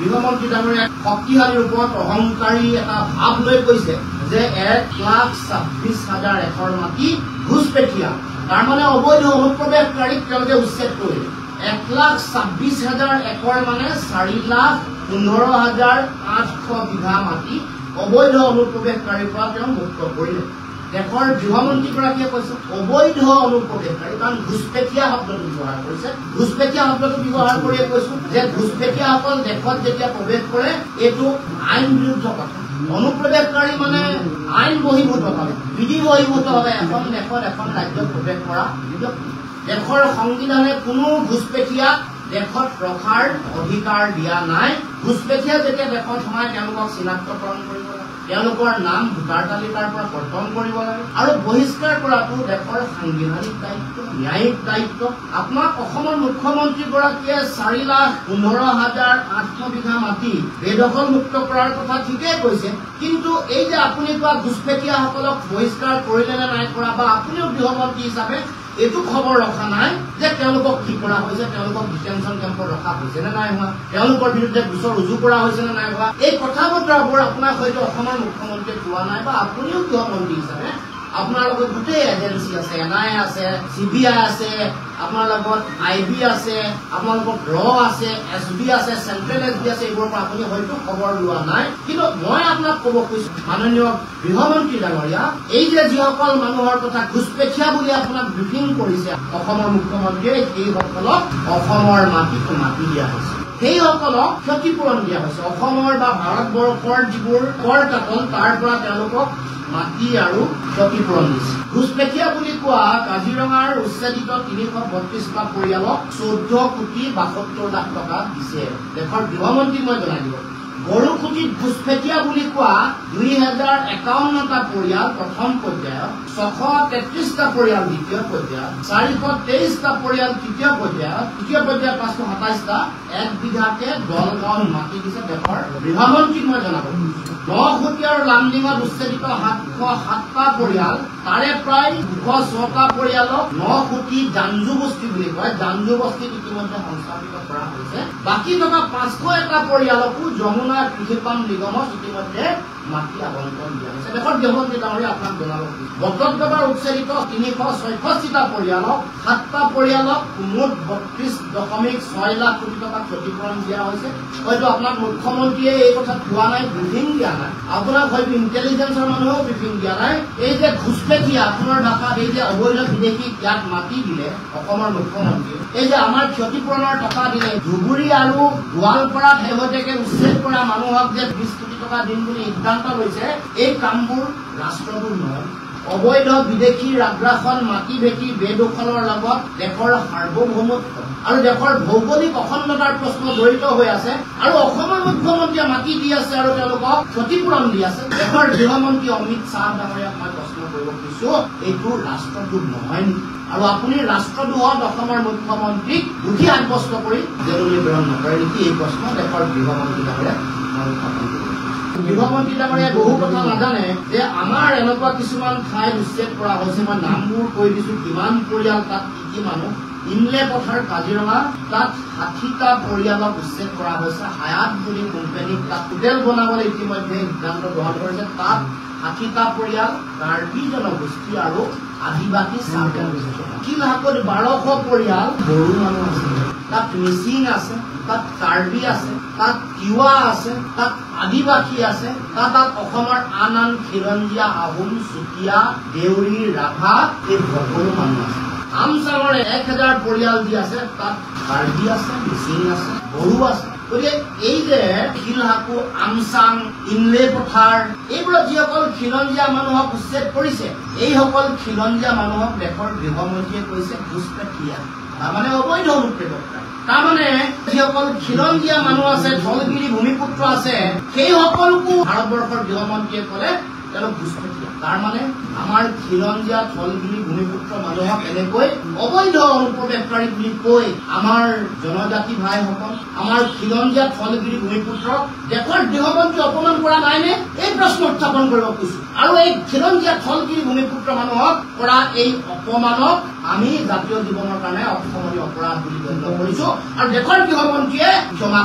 গৃহমন্ত্ৰী ডাঙৰীয়া শক্তিশালী ৰূপত অহংকাৰী এটা ভাৱ লৈ কৈছে যে 1,26,000 একৰ মাটি ঘুচপেঠীয়া তাৰমানে অবৈধ অনুপ্ৰৱেশকাৰীক তেওঁলোকে উচ্ছেদ কৰিলে। 1,26,000 একৰ মানে 4,15,800 বিঘা মাটি অবৈধ অনুপ্ৰৱেশকাৰীৰ পৰা তেওঁ মুক্ত কৰিলে। দেশৰ গৃহমন্ত্ৰীগৰাকীয়ে কৈছে অবৈধ অনুপ্ৰৱেশকাৰী, কাৰণ ঘুচপেঠীয়া শব্দটো ব্যৱহাৰ কৰিছে। ঘুচপেঠীয়া শব্দটো ব্যৱহাৰ কৰিয়ে কৈছো যে ঘুচপেঠীয়াসকল দেশত যেতিয়া প্ৰৱেশ কৰে এইটো আইন বিৰুদ্ধ কথা। অনুপ্ৰৱেশকাৰী মানে আইন বহিৰ্ভূতভাৱে, বিধি বহিৰ্ভূতভাৱে এখন দেশত এখন ৰাজ্যত প্ৰৱেশ কৰা। দেশৰ সংবিধানে কোনো ঘুচপেঠীয়াক দেশত ৰখাৰ অধিকাৰ দিয়া নাই। ঘুচপেঠীয়া যেতিয়া দেশত সোমাই তেওঁলোকক চিনাক্তকৰণ কৰিব লাগে, তেওঁলোকৰ নাম ভোটাৰ তালিকাৰ পৰা কৰ্তন কৰিব লাগে আৰু বহিষ্কাৰ কৰাটো দেশৰ সাংবিধানিক দায়িত্ব, ন্যায়িক দায়িত্ব। আপোনাক অসমৰ মুখ্যমন্ত্ৰীগৰাকীয়ে 4,15,800 বিঘা মাটি বেদখল মুক্ত কৰাৰ কথা ঠিকেই কৈছে, কিন্তু এই যে আপুনি কোৱা ঘুচপেঠীয়াসকলক বহিষ্কাৰ কৰিলে নে নাই কৰা, বা আপুনিও গৃহমন্ত্ৰী হিচাপে এইটো খবৰ ৰখা নাই যে তেওঁলোকক কি কৰা হৈছে, তেওঁলোকক ডিটেনশ্যন কেম্পত ৰখা হৈছে নে নাই হোৱা, তেওঁলোকৰ বিৰুদ্ধে গোচৰ ৰুজু কৰা হৈছে নে নাই হোৱা। এই কথা বতৰাবোৰ আপোনাক হয়তো অসমৰ মুখ্যমন্ত্ৰীয়ে কোৱা নাই, বা আপুনিও গৃহমন্ত্ৰী হিচাপে আপোনাৰ লগত গোটেই এজেঞ্চি আছে, NIA আছে, CBI আছে, আপোনাৰ লগত IB আছে, আপোনাৰ লগত ৰ আছে, SB আছে, চেন্ট্ৰেল SB আছে, এইবোৰৰ পৰা আপুনি হয়তো খবৰ লোৱা নাই। কিন্তু মই আপোনাক ক'ব খুজিছো মাননীয় গৃহমন্ত্ৰী ডাঙৰীয়া, এই যে যিসকল মানুহৰ কথা ঘুচপেঠীয়া বুলি আপোনাক ব্ৰিফিং কৰিছে অসমৰ মুখ্যমন্ত্ৰীয়ে, সেইসকলক অসমৰ মাটিত মাটি দিয়া হৈছে, সেইসকলক ক্ষতিপূৰণ দিয়া হৈছে। অসমৰ বা ভাৰতবৰ্ষৰ যিবোৰ কৰ কাটল তাৰ পৰা তেওঁলোকক মাটি আৰু ক্ষতিপূৰণ দিছে। ঘুচপেঠীয়া বুলি কোৱা কাজিৰঙাৰ উচ্ছেদিত 332টা পৰিয়ালক 14,72,00,000 টকা দিছে। দেশৰ গৃহমন্ত্ৰীক মই জনাই দিব, গৰুখুটিত ঘুচপেঠীয়া বুলি কোৱা 2,051টা পৰিয়াল প্ৰথম পৰ্যায়ত, 633টা পৰিয়াল দ্বিতীয় পৰ্যায়ত, 423টা পৰিয়াল তৃতীয় পৰ্যায়ত, তৃতীয় পৰ্যায়ত 527টা 1 বিঘাকে দলগাঁও মাটি দিছে দেশৰ গৃহমন্ত্ৰীক মই জনাব। নখুটি আৰু লামডিঙত উচ্ছেদিত 707টা পৰিয়াল, তাৰে প্ৰায় 206টা পৰিয়ালক নখুটি জাঞ্জু বস্তি বুলি কয়, জাঞ্জু বস্তিত ইতিমধ্যে সংস্থাপিত কৰা হৈছে। বাকী থকা 501টা পৰিয়ালকো যমুনা কৃষিপাম নিগমত ইতিমধ্যে মাটি আবণ্টন দিয়া হৈছে। দেশৰ গৃহমন্ত্ৰী ডাঙৰীয়া আপোনাক জনাব খুজিছো, বটদ্ৰৱাৰ উচ্ছেদিত 366টা পৰিয়ালক, 7টা পৰিয়ালক মুঠ 32.6 লাখ কোটি টকা ক্ষতিপূৰণ দিয়া হৈছে। হয়তো আপোনাক মুখ্যমন্ত্ৰীয়ে এই কথা কোৱা নাই, ব্ৰিফিং দিয়া নাই, আপোনাক হয়তো ইণ্টেলিজেন্সৰ মানুহেও ব্ৰিফিং দিয়া নাই। এই যে ঘুচপেঠীয়া আপোনাৰ ভাষাত এই যে অবৈধ বিদেশীক ইয়াত মাটি দিলে অসমৰ মুখ্যমন্ত্ৰীয়ে, এই যে আমাৰ ক্ষতিপূৰণৰ টকা দিলে, ধুবুৰী আৰু গোৱালপাৰাত শেহতীয়াকে উচ্ছেদ কৰা মানুহক যে 20 কোটি টকা দিম বুলি সিদ্ধান্ত লৈছে, এই কামবোৰ ৰাষ্ট্ৰবোৰ নহয়। অবৈধ বিদেশীৰ আগ্ৰাসন, মাটি ভেটি বেদখলৰ লগত দেশৰ সাৰ্বভৌমত্ব আৰু দেশৰ ভৌগোলিক অখণ্ডতাৰ প্ৰশ্ন জড়িত হৈ আছে, আৰু অসমৰ মুখ্যমন্ত্ৰীয়ে মাটি দি আছে আৰু তেওঁলোকক ক্ষতিপূৰণ দি আছে। দেশৰ গৃহমন্ত্ৰী অমিত শ্বাহ ডাঙৰীয়াক মই প্ৰশ্ন কৰিব খুজিছো, এইটো ৰাষ্ট্ৰদ্ৰোহ নহয় নেকি? আৰু আপুনি ৰাষ্ট্ৰদ্ৰোহত অসমৰ মুখ্যমন্ত্ৰীক দোষী সাব্যস্ত কৰি জেললৈ প্ৰেৰণ নকৰে নেকি? এই প্ৰশ্ন দেশৰ গৃহমন্ত্ৰী ডাঙৰীয়াক মই উত্থাপন কৰিছো। গৃহমন্ত্ৰী ডাঙৰীয়াই বহু কথা নাজানে যে আমাৰ এনেকুৱা কিছুমান ঠাই উচ্ছেদ কৰা হৈছে, মই নামবোৰ কৈ দিছো, কিমান পৰিয়াল, তাত কি মানুহ। ইমলে পথাৰ কাজিৰঙা, তাত 60টা পৰিয়ালক উচ্ছেদ কৰা হৈছে। হায়াত বুলি কোম্পানীক তাত হোটেল বনাবলৈ ইতিমধ্যে সিদ্ধান্ত গ্ৰহণ কৰিছে। তাত 60টা পৰিয়াল কাৰ্বি জনগোষ্ঠী আৰু আদিবাসী চাহ জনগোষ্ঠী। শিলহাকত 1200 পৰিয়াল বড়ো মানুহ আছে, তাত মিচিং আছে, তাত কাৰ্বি আছে, তাত তিৱা আছে, তাত আদিবাসী আছে, তাত অসমৰ আন আন খিলঞ্জীয়া, আহোম, চুতীয়া, দেউৰী, ৰাভা, এই সকলো মানুহ আছে। আমচাঙৰ 1000 পৰিয়াল যি আছে, তাত কাৰ্বি আছে, মিচিং আছে, বড়ো আছে। গতিকে এই যে শিলহাকু, আমচাং, ইমলে পথাৰ, এইবোৰত যিসকল খিলঞ্জীয়া মানুহক উচ্ছেদ কৰিছে, এইসকল খিলঞ্জীয়া মানুহক দেশৰ গৃহমন্ত্ৰীয়ে কৈছে ঘুচপেঠীয়া, তাৰমানে অবৈধ অনুপ্ৰৱেশকাৰী। তাৰমানে যিসকল খিলঞ্জীয়া মানুহ আছে, স্থলগিৰি ভূমিপুত্ৰ আছে, সেইসকলকো ভাৰতবৰ্ষৰ গৃহমন্ত্ৰীয়ে ক'লে তেওঁলোক ঘুচপেঠীয়া। তাৰমানে আমাৰ খিলঞ্জীয়া, স্থলগিৰি ভূমিপুত্ৰ মানুহক এনেকৈ অবৈধ অনুপ্ৰৱেশকাৰী বুলি কৈ আমাৰ জনজাতি ভাইসকল, আমাৰ খিলঞ্জীয়া, স্থলগিৰি ভূমিপুত্ৰক দেশৰ গৃহমন্ত্ৰী অপমান কৰা নাইনে? এই প্ৰশ্ন উত্থাপন কৰিব খুজিছো। আৰু এই খিলঞ্জীয়া, স্থলগিৰি ভূমিপুত্ৰ মানুহক কৰা এই অপমানক আমি জাতীয় জীৱনৰ কাৰণে অক্ষমণীয় অপৰাধ বুলি গণ্য কৰিছো, আৰু দেশৰ গৃহমন্ত্ৰীয়ে ক্ষমা